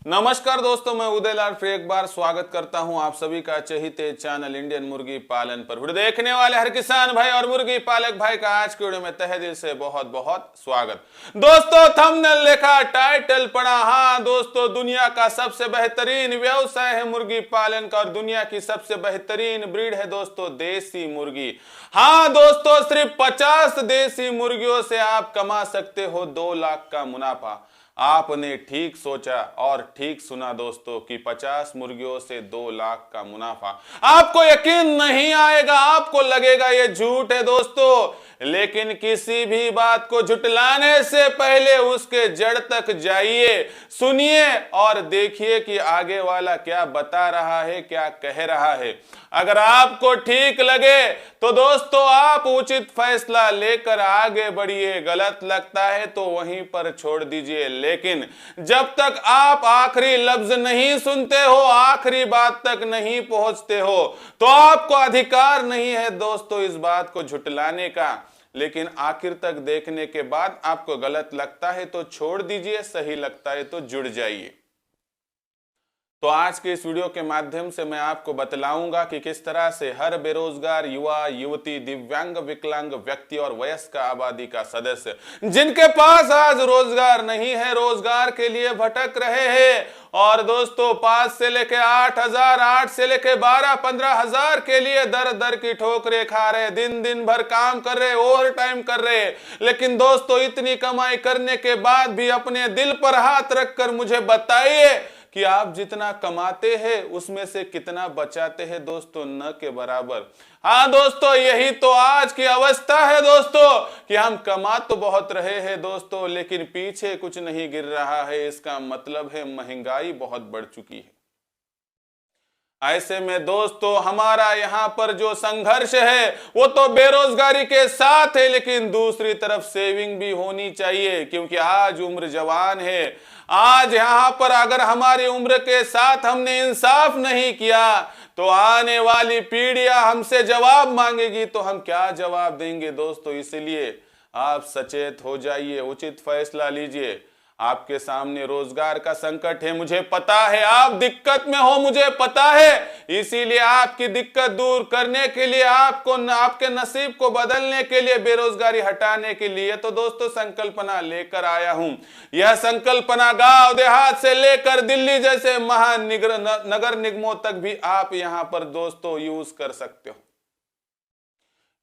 नमस्कार दोस्तों, मैं उदयलाल फिर एक बार स्वागत करता हूं आप सभी का चहीते चैनल इंडियन मुर्गी पालन पर। वीडियो देखने वाले हर किसान भाई और मुर्गी पालक भाई का आज के वीडियो में तहे दिल से बहुत बहुत स्वागत। दोस्तों थंबनेल देखा, टाइटल पढ़ा। हाँ दोस्तों, दुनिया का सबसे बेहतरीन व्यवसाय है मुर्गी पालन का और दुनिया की सबसे बेहतरीन ब्रीड है दोस्तों देसी मुर्गी। हाँ दोस्तों, सिर्फ 50 देसी मुर्गियों से आप कमा सकते हो 2 लाख का मुनाफा। आपने ठीक सोचा और ठीक सुना दोस्तों कि 50 मुर्गियों से 2 लाख का मुनाफा। आपको यकीन नहीं आएगा, आपको लगेगा ये झूठ है दोस्तों, लेकिन किसी भी बात को झुटलाने से पहले उसके जड़ तक जाइए, सुनिए और देखिए कि आगे वाला क्या बता रहा है, क्या कह रहा है। अगर आपको ठीक लगे तो दोस्तों आप उचित फैसला लेकर आगे बढ़िए, गलत लगता है तो वहीं पर छोड़ दीजिए। लेकिन जब तक आप आखिरी लफ्ज नहीं सुनते हो, आखिरी बात तक नहीं पहुंचते हो, तो आपको अधिकार नहीं है दोस्तों इस बात को झुटलाने का। लेकिन आखिर तक देखने के बाद आपको गलत लगता है तो छोड़ दीजिए, सही लगता है तो जुड़ जाइए। तो आज के इस वीडियो के माध्यम से मैं आपको बतलाऊंगा कि किस तरह से हर बेरोजगार युवा युवती, दिव्यांग, विकलांग व्यक्ति और वयस्क आबादी का सदस्य जिनके पास आज रोजगार नहीं है, रोजगार के लिए भटक रहे हैं और दोस्तों 5 से लेके 8,000, 8 से लेके 12-15 हजार के लिए दर दर की ठोकरें खा रहे, दिन दिन भर काम कर रहे, ओवर टाइम कर रहे। लेकिन दोस्तों इतनी कमाई करने के बाद भी अपने दिल पर हाथ रखकर मुझे बताइए कि आप जितना कमाते हैं उसमें से कितना बचाते हैं दोस्तों, न के बराबर। हाँ दोस्तों, यही तो आज की अवस्था है दोस्तों कि हम कमा तो बहुत रहे हैं दोस्तों, लेकिन पीछे कुछ नहीं गिर रहा है। इसका मतलब है महंगाई बहुत बढ़ चुकी है। ऐसे में दोस्तों हमारा यहाँ पर जो संघर्ष है वो तो बेरोजगारी के साथ है, लेकिन दूसरी तरफ सेविंग भी होनी चाहिए, क्योंकि आज उम्र जवान है। आज यहाँ पर अगर हमारी उम्र के साथ हमने इंसाफ नहीं किया तो आने वाली पीढ़ियां हमसे जवाब मांगेगी, तो हम क्या जवाब देंगे दोस्तों। इसलिए आप सचेत हो जाइए, उचित फैसला लीजिए। आपके सामने रोजगार का संकट है, मुझे पता है, आप दिक्कत में हो, मुझे पता है। इसीलिए आपकी दिक्कत दूर करने के लिए, आपको आपके नसीब को बदलने के लिए, बेरोजगारी हटाने के लिए तो दोस्तों संकल्पना लेकर आया हूं। यह संकल्पना गांव देहात से लेकर दिल्ली जैसे महान नगर निगमों तक भी आप यहां पर दोस्तों यूज कर सकते हो।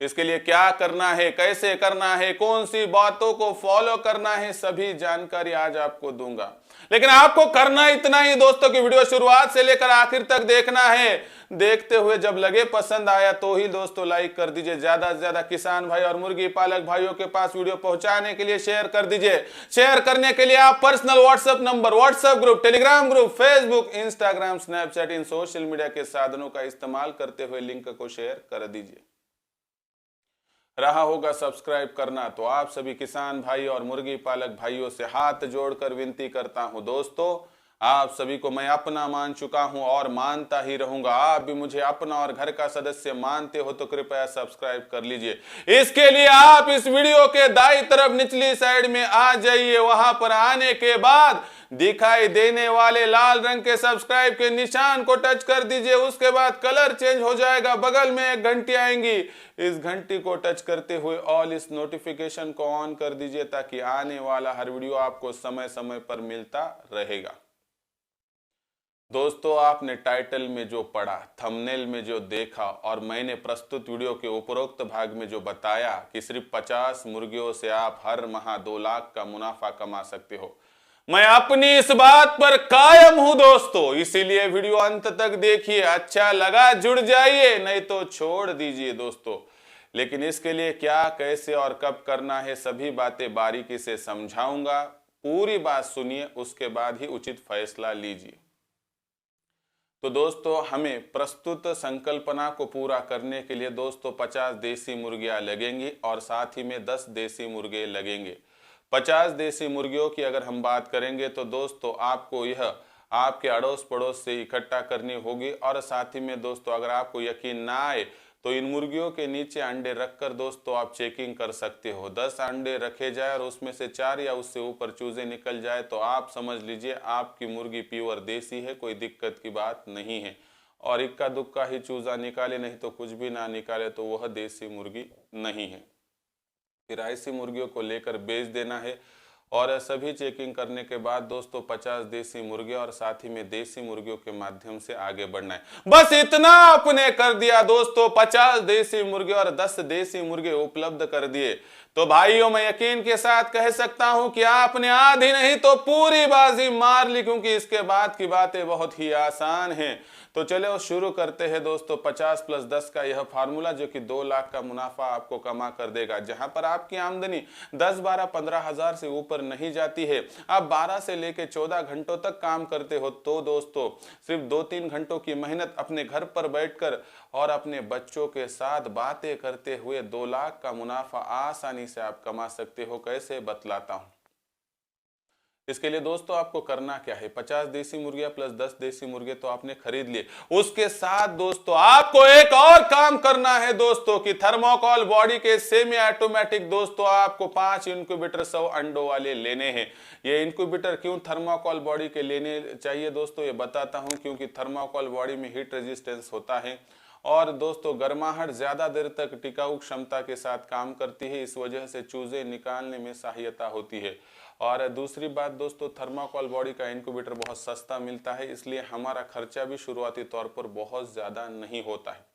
इसके लिए क्या करना है, कैसे करना है, कौन सी बातों को फॉलो करना है, सभी जानकारी आज आपको दूंगा। लेकिन आपको करना इतना ही दोस्तों कि वीडियो शुरुआत से लेकर आखिर तक देखना है। देखते हुए जब लगे पसंद आया तो ही दोस्तों लाइक कर दीजिए। ज्यादा से ज्यादा किसान भाई और मुर्गी पालक भाइयों के पास वीडियो पहुंचाने के लिए शेयर कर दीजिए। शेयर करने के लिए आप personal WhatsApp number, WhatsApp group, Telegram group, Facebook, Instagram, Snapchat, इन सोशल मीडिया के साधनों का इस्तेमाल करते हुए लिंक को शेयर कर दीजिए। रहा होगा सब्सक्राइब करना, तो आप सभी किसान भाई और मुर्गी पालक भाइयों से हाथ जोड़कर विनती करता हूं दोस्तों, आप सभी को मैं अपना मान चुका हूं और मानता ही रहूंगा। आप भी मुझे अपना और घर का सदस्य मानते हो तो कृपया सब्सक्राइब कर लीजिए। इसके लिए आप इस वीडियो के दाईं तरफ निचली साइड में आ जाइए। वहां पर आने के बाद दिखाई देने वाले लाल रंग के सब्सक्राइब के निशान को टच कर दीजिए। उसके बाद कलर चेंज हो जाएगा, बगल में एक घंटी आएंगी, इस घंटी को टच करते हुए ऑल इस नोटिफिकेशन को ऑन कर दीजिए, ताकि आने वाला हर वीडियो आपको समय समय पर मिलता रहेगा। दोस्तों आपने टाइटल में जो पढ़ा, थंबनेल में जो देखा और मैंने प्रस्तुत वीडियो के उपरोक्त भाग में जो बताया कि सिर्फ 50 मुर्गियों से आप हर माह 2 लाख का मुनाफा कमा सकते हो, मैं अपनी इस बात पर कायम हूं दोस्तों। इसीलिए वीडियो अंत तक देखिए, अच्छा लगा जुड़ जाइए, नहीं तो छोड़ दीजिए दोस्तों। लेकिन इसके लिए क्या, कैसे और कब करना है, सभी बातें बारीकी से समझाऊंगा। पूरी बात सुनिए, उसके बाद ही उचित फैसला लीजिए। तो दोस्तों हमें प्रस्तुत संकल्पना को पूरा करने के लिए दोस्तों 50 देसी मुर्गियां लगेंगी और साथ ही में 10 देसी मुर्गे लगेंगे। 50 देसी मुर्गियों की अगर हम बात करेंगे तो दोस्तों आपको यह आपके अड़ोस पड़ोस से इकट्ठा करनी होगी। और साथ ही में दोस्तों अगर आपको यकीन ना आए तो इन मुर्गियों के नीचे अंडे रखकर दोस्तों आप चेकिंग कर सकते हो। 10 अंडे रखे जाए और उसमें से 4 या उससे ऊपर चूजे निकल जाए तो आप समझ लीजिए आपकी मुर्गी प्योर देसी है, कोई दिक्कत की बात नहीं है। और इक्का दुक्का ही चूजा निकाले, नहीं तो कुछ भी ना निकाले, तो वह देसी मुर्गी नहीं है। फिर ऐसी मुर्गियों को लेकर बेच देना है। और सभी चेकिंग करने के बाद दोस्तों 50 देसी मुर्गे और साथ ही में देसी मुर्गियों के माध्यम से आगे बढ़ना है। बस इतना आपने कर दिया दोस्तों, 50 देसी मुर्गे और 10 देसी मुर्गे उपलब्ध कर दिए, तो भाइयों मैं यकीन के साथ कह सकता हूं कि आपने आधी नहीं तो पूरी बाजी मार ली, क्योंकि इसके बाद की बातें बहुत ही आसान हैं। तो चलो शुरू करते हैं दोस्तों 50 + 10 का यह फार्मूला, जो कि 2 लाख का मुनाफा आपको कमा कर देगा। जहां पर आपकी आमदनी 10, 12, 15 हजार से ऊपर नहीं जाती है, आप 12 से लेकर 14 घंटों तक काम करते हो, तो दोस्तों सिर्फ 2-3 घंटों की मेहनत अपने घर पर बैठकर और अपने बच्चों के साथ बातें करते हुए 2 लाख का मुनाफा आसानी से आप कमा सकते हो। कैसे, बतलाता हूं। इसके लिए दोस्तों आपको करना क्या है, 50 देसी मुर्गियां + 10 देसी मुर्गे तो आपने खरीद लिए। उसके साथ दोस्तों आपको एक और काम करना है दोस्तों कि थर्मोकॉल बॉडी के सेमी ऑटोमेटिक दोस्तों आपको 5 इंक्यूबेटर 100 अंडों वाले लेने हैं। ये इंक्यूबेटर क्यों थर्मोकॉल बॉडी के लेने चाहिए दोस्तों, ये बताता हूं। क्योंकि थर्मोकॉल बॉडी में हीट रेजिस्टेंस होता है और दोस्तों गर्माहट ज्यादा देर तक टिकाऊ क्षमता के साथ काम करती है, इस वजह से चूजे निकालने में सहायता होती है। और दूसरी बात दोस्तों, थर्माकोल बॉडी का इंक्यूबेटर बहुत सस्ता मिलता है, इसलिए हमारा खर्चा भी शुरुआती तौर पर बहुत ज्यादा नहीं होता है।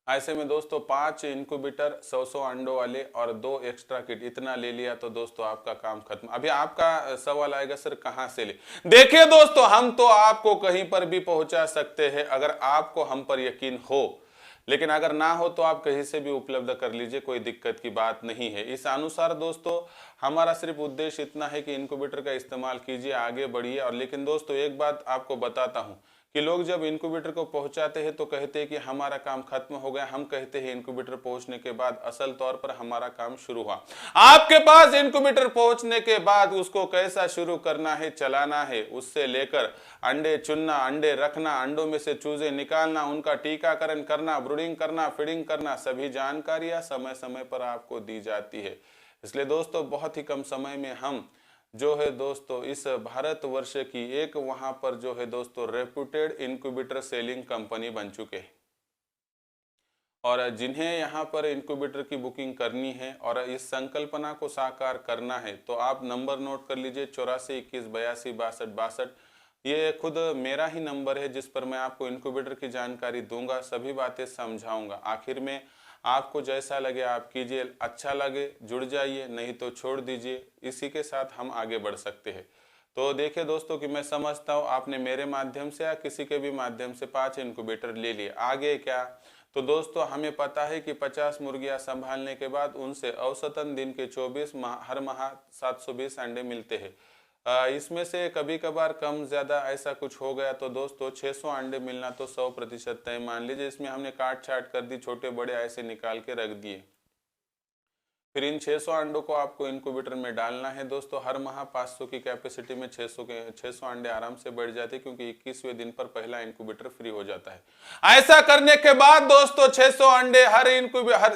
ऐसे में दोस्तों 5 इंक्यूबेटर 100 अंडों वाले और 2 एक्स्ट्रा किट, इतना ले लिया तो दोस्तों आपका काम खत्म। अभी आपका सवाल आएगा सर कहां से ले? देखिए दोस्तों, हम तो आपको कहीं पर भी पहुंचा सकते हैं अगर आपको हम पर यकीन हो, लेकिन अगर ना हो तो आप कहीं से भी उपलब्ध कर लीजिए, कोई दिक्कत की बात नहीं है। इस अनुसार दोस्तों हमारा सिर्फ उद्देश्य इतना है कि इंक्यूबेटर का इस्तेमाल कीजिए, आगे बढ़िए। और लेकिन दोस्तों एक बात आपको बताता हूं कि लोग जब इंक्यूबेटर को पहुंचाते हैं तो कहते हैं कि हमारा काम खत्म हो गया। हम कहते हैं इंक्यूबेटर पहुंचने के बाद असल तौर पर हमारा काम शुरू हुआ। आपके पास इंक्यूबेटर पहुंचने के बाद उसको कैसा शुरू करना है, चलाना है, उससे लेकर अंडे चुनना, अंडे रखना, अंडों में से चूजे निकालना, उनका टीकाकरण करना, ब्रूडिंग करना, फीडिंग करना, सभी जानकारियां समय समय पर आपको दी जाती है। इसलिए दोस्तों बहुत ही कम समय में हम जो है दोस्तों इस भारतवर्ष की एक वहां पर जो है दोस्तों रेप्यूटेड इंक्यूबेटर सेलिंग कंपनी बन चुके हैं। और जिन्हें यहाँ पर इंक्यूबेटर की बुकिंग करनी है और इस संकल्पना को साकार करना है तो आप नंबर नोट कर लीजिए 84 21 82 62 62। ये खुद मेरा ही नंबर है जिस पर मैं आपको इंक्यूबेटर की जानकारी दूंगा, सभी बातें समझाऊंगा। आखिर में आपको जैसा लगे आप कीजिए, अच्छा लगे जुड़ जाइए, नहीं तो छोड़ दीजिए। इसी के साथ हम आगे बढ़ सकते हैं। तो देखिए दोस्तों कि मैं समझता हूँ आपने मेरे माध्यम से या किसी के भी माध्यम से 5 इंक्यूबेटर ले लिए। आगे क्या, तो दोस्तों हमें पता है कि 50 मुर्गियां संभालने के बाद उनसे औसतन दिन के 24 हर माह 720 अंडे मिलते हैं। इसमें से कभी कभार कम ज्यादा ऐसा कुछ हो गया तो दोस्तों 600 अंडे मिलना तो 100% तय मान लीजिए। इसमें हमने काट छाट कर दी, छोटे बड़े ऐसे निकाल के रख दिए। फिर इन 600 अंडों को आपको इंक्यूबेटर में डालना है दोस्तों। हर माह 500 की कैपेसिटी में 600 अंडे आराम से बढ़ जाते हैं, क्योंकि 21वें दिन पर पहला इंक्यूबेटर फ्री हो जाता है। ऐसा करने के बाद दोस्तों 600 अंडे हर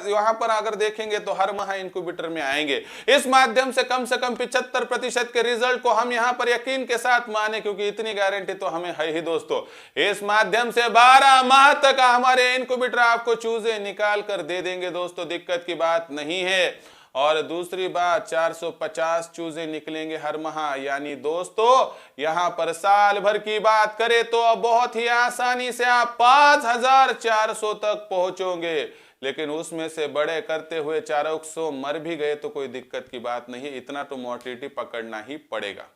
वहां पर अगर देखेंगे तो हर माह इंक्यूबेटर में आएंगे। इस माध्यम से कम 75% के रिजल्ट को हम यहाँ पर यकीन के साथ माने, क्योंकि इतनी गारंटी तो हमें है ही दोस्तों। इस माध्यम से 12 माह तक हमारे इंक्यूबेटर आपको चूजे निकाल कर दे देंगे दोस्तों, दिक्कत की बात नहीं है। और दूसरी बात 450 चूजे निकलेंगे हर माह, यानी दोस्तों यहां पर साल भर की बात करें तो बहुत ही आसानी से आप 5400 तक पहुंचोगे। लेकिन उसमें से बड़े करते हुए 400 मर भी गए तो कोई दिक्कत की बात नहीं, इतना तो मोर्टिलिटी पकड़ना ही पड़ेगा।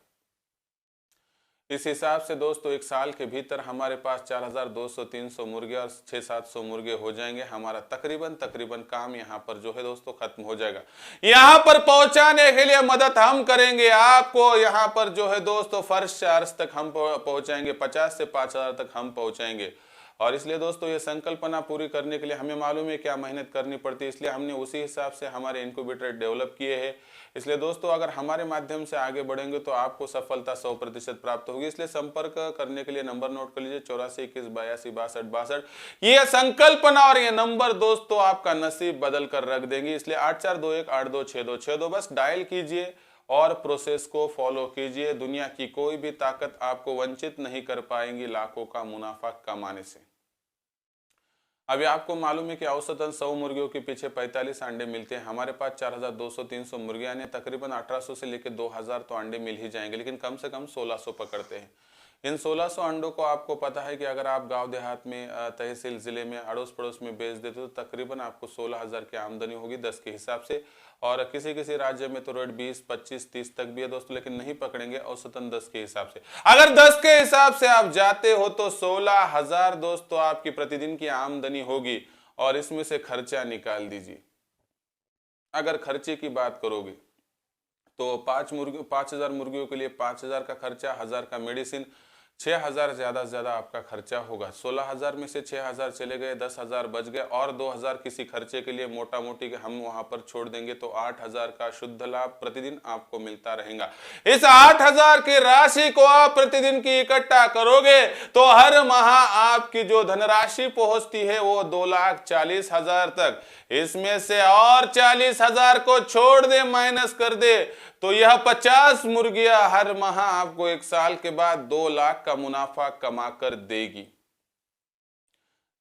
इस हिसाब से दोस्तों एक साल के भीतर हमारे पास 4200-300 मुर्गे और 600-700 मुर्गे हो जाएंगे। हमारा तकरीबन काम यहाँ पर जो है दोस्तों खत्म हो जाएगा। यहाँ पर पहुंचाने के लिए मदद हम करेंगे आपको। यहाँ पर जो है दोस्तों फर्श से अर्श तक हम पहुंचाएंगे, 50 से 5000 तक हम पहुंचाएंगे। और इसलिए दोस्तों ये संकल्पना पूरी करने के लिए हमें मालूम है क्या मेहनत करनी पड़ती है, इसलिए हमने उसी हिसाब से हमारे इनक्यूबेटर डेवलप किए हैं। इसलिए दोस्तों अगर हमारे माध्यम से आगे बढ़ेंगे तो आपको सफलता 100% प्राप्त होगी। इसलिए संपर्क करने के लिए नंबर नोट कर लीजिए 8421826262। ये संकल्पना और ये नंबर दोस्तों आपका नसीब बदल कर रख देंगी। इसलिए 8421826262 बस डायल कीजिए और प्रोसेस को फॉलो कीजिए। दुनिया की कोई भी ताकत आपको वंचित नहीं कर पाएंगी लाखों का मुनाफा कमाने से। अभी आपको मालूम है कि औसतन 100 मुर्गियों के पीछे 45 अंडे मिलते हैं। हमारे पास 4200-300 मुर्गियां हैं, तकरीबन 1800 से लेकर 2000 तो अंडे मिल ही जाएंगे, लेकिन कम से कम 1600 पकड़ते हैं। इन 1600 अंडों को आपको पता है कि अगर आप गांव देहात में, तहसील जिले में, अड़ोस पड़ोस में बेच देते तो तकरीबन आपको 16,000 की आमदनी होगी 10 के हिसाब से। और किसी किसी राज्य में तो रेट 20, 25, 30 तक भी है दोस्तों, लेकिन नहीं पकड़ेंगे, औसतन 10 के हिसाब से। अगर 10 के हिसाब से आप जाते हो तो 16,000 दोस्तों आपकी प्रतिदिन की आमदनी होगी। और इसमें से खर्चा निकाल दीजिए। अगर खर्चे की बात करोगे तो 5,000 मुर्गियों के लिए 5,000 का खर्चा, 1,000 का मेडिसिन, 6,000 ज्यादा से ज्यादा आपका खर्चा होगा। 16,000 में से 6,000 चले गए, 10,000 बच गए और 2,000 किसी खर्चे के लिए मोटा मोटी के हम वहां पर छोड़ देंगे तो 8,000 का शुद्ध लाभ प्रतिदिन आपको मिलता रहेगा। इस 8,000 की राशि को आप प्रतिदिन की इकट्ठा करोगे तो हर माह आपकी जो धनराशि पहुंचती है वो 2,40,000 तक। इसमें से और 40,000 को छोड़ दे, माइनस कर दे, तो यह 50 मुर्गियां हर माह आपको 1 साल के बाद 2 लाख का मुनाफा कमा कर देगी।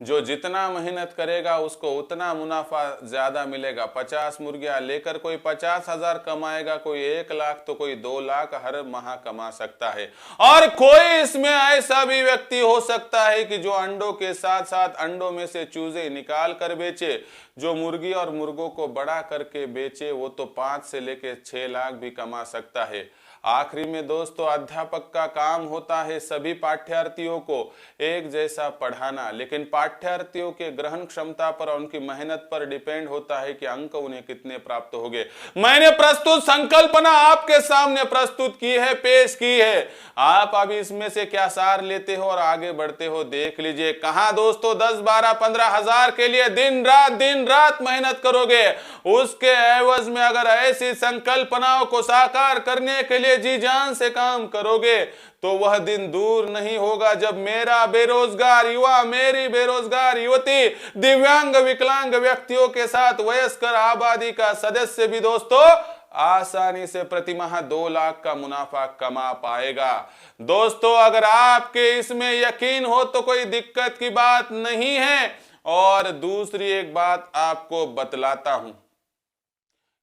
जो जितना मेहनत करेगा उसको उतना मुनाफा ज्यादा मिलेगा। 50 मुर्गियां लेकर कोई 50,000 कमाएगा, कोई 1 लाख तो कोई 2 लाख हर माह कमा सकता है। और कोई इसमें ऐसा भी व्यक्ति हो सकता है कि जो अंडों के साथ साथ अंडों में से चूजे निकाल कर बेचे। जो मुर्गी और मुर्गों को बड़ा करके बेचे वो तो 5 से लेकर 6 लाख भी कमा सकता है। आखिरी में दोस्तों अध्यापक का काम होता है सभी पाठ्यार्थियों को एक जैसा पढ़ाना, लेकिन पाठ्यार्थियों के ग्रहण क्षमता पर और उनकी मेहनत पर डिपेंड होता है कि अंक उन्हें कितने प्राप्त होंगे। मैंने प्रस्तुत संकल्पना आपके सामने प्रस्तुत की है, पेश की है। आप अभी इसमें से क्या सार लेते हो और आगे बढ़ते हो देख लीजिए। कहां दोस्तों 10, 12, 15 हजार के लिए दिन रात मेहनत करोगे, उसके एवज में अगर ऐसी संकल्पनाओं को साकार करने के लिए जी जान से काम करोगे तो वह दिन दूर नहीं होगा जब मेरा बेरोजगार युवा, मेरी बेरोजगार युवती, दिव्यांग विकलांग व्यक्तियों के साथ वयस्कर आबादी का सदस्य भी दोस्तों आसानी से प्रतिमाह 2 लाख का मुनाफा कमा पाएगा। दोस्तों अगर आपके इसमें यकीन हो तो कोई दिक्कत की बात नहीं है। और दूसरी एक बात आपको बतलाता हूं,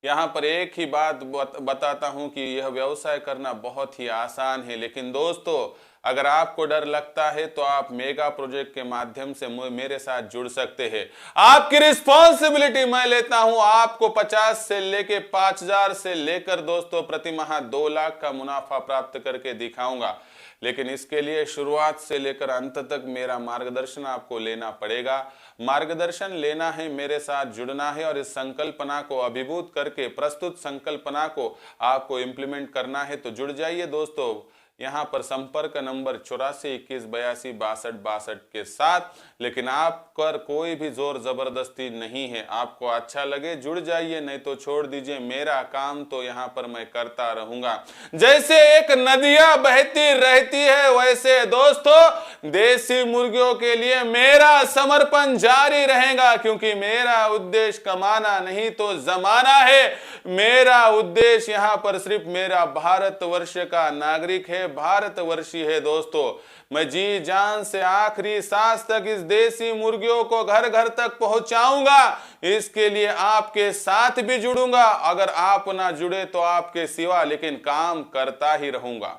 यहां पर एक ही बात बताता हूं कि यह व्यवसाय करना बहुत ही आसान है। लेकिन दोस्तों अगर आपको डर लगता है तो आप मेगा प्रोजेक्ट के माध्यम से मेरे साथ जुड़ सकते हैं। आपकी रिस्पॉन्सिबिलिटी मैं लेता हूं, आपको 50 से लेके 5,000 से लेकर दोस्तों प्रतिमाह 2 लाख का मुनाफा प्राप्त करके दिखाऊंगा। लेकिन इसके लिए शुरुआत से लेकर अंत तक मेरा मार्गदर्शन आपको लेना पड़ेगा। मार्गदर्शन लेना है, मेरे साथ जुड़ना है और इस संकल्पना को अभिभूत करके प्रस्तुत संकल्पना को आपको इंप्लीमेंट करना है। तो जुड़ जाइए दोस्तों, यहाँ पर संपर्क नंबर 8421826262 के साथ। लेकिन आप पर कोई भी जोर जबरदस्ती नहीं है, आपको अच्छा लगे जुड़ जाइए, नहीं तो छोड़ दीजिए। मेरा काम तो यहाँ पर मैं करता रहूंगा। जैसे एक नदियां बहती रहती है वैसे दोस्तों देसी मुर्गियों के लिए मेरा समर्पण जारी रहेगा, क्योंकि मेरा उद्देश्य कमाना नहीं तो जमाना है। मेरा उद्देश्य यहाँ पर सिर्फ मेरा भारतवर्ष का नागरिक है, भारतवर्षी है। दोस्तों मैं जी जान से आखिरी सांस तक इस देसी मुर्गियों को घर घर तक पहुंचाऊंगा। इसके लिए आपके साथ भी जुड़ूंगा। अगर आप ना जुड़े तो आपके सिवा लेकिन काम करता ही रहूंगा।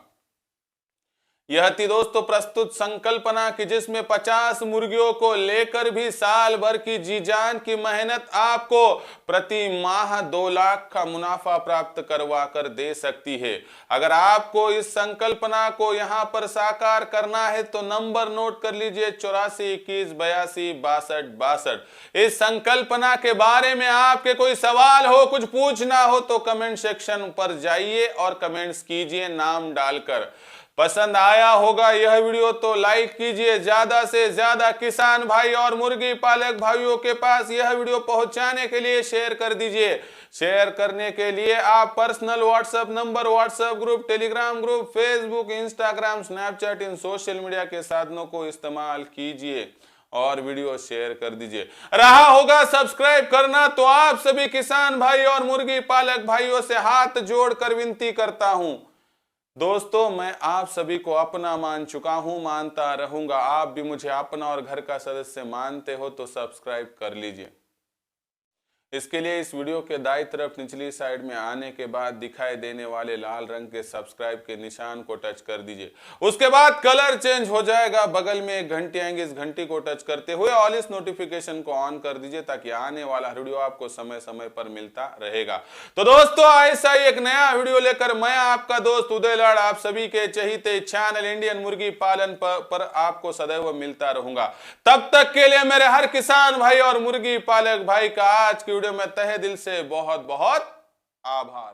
यह थी दोस्तों प्रस्तुत संकल्पना की, जिसमें 50 मुर्गियों को लेकर भी साल भर की जी जान की मेहनत आपको प्रति माह 2 लाख का मुनाफा प्राप्त करवा कर दे सकती है। अगर आपको इस संकल्पना को यहां पर साकार करना है तो नंबर नोट कर लीजिए 8421826262। इस संकल्पना के बारे में आपके कोई सवाल हो, कुछ पूछना हो तो कमेंट सेक्शन पर जाइए और कमेंट्स कीजिए नाम डालकर। पसंद आया होगा यह वीडियो तो लाइक कीजिए, ज्यादा से ज्यादा किसान भाई और मुर्गी पालक भाइयों के पास यह वीडियो पहुंचाने के लिए शेयर कर दीजिए। शेयर करने के लिए आप personal WhatsApp number, WhatsApp group, Telegram group, Facebook, Instagram, Snapchat इन सोशल मीडिया के साधनों को इस्तेमाल कीजिए और वीडियो शेयर कर दीजिए। रहा होगा सब्सक्राइब करना तो आप सभी किसान भाई और मुर्गी पालक भाइयों से हाथ जोड़कर विनती करता हूं। दोस्तों, मैं आप सभी को अपना मान चुका हूं, मानता रहूंगा। आप भी मुझे अपना और घर का सदस्य मानते हो तो सब्सक्राइब कर लीजिए। इसके लिए इस वीडियो के दाईं तरफ निचली साइड में आने के बाद दिखाई देने वाले लाल रंग के सब्सक्राइब के निशान को टच कर दीजिए। उसके बाद कलर चेंज हो जाएगा, बगल में एक घंटी आएंगी, इस घंटी को टच करते हुए ऑल इस नोटिफिकेशन को ऑन कर दीजिए ताकि आने वाला वीडियो आपको समय समय पर मिलता रहेगा। तो दोस्तों, ऐसा ही एक नया वीडियो लेकर मैं आपका दोस्त उदय लाड आप सभी के चहीते चैनल इंडियन मुर्गी पालन पर आपको सदैव मिलता रहूंगा। तब तक के लिए मेरे हर किसान भाई और मुर्गी पालक भाई का आज की वीडियो में तहे दिल से बहुत बहुत आभार।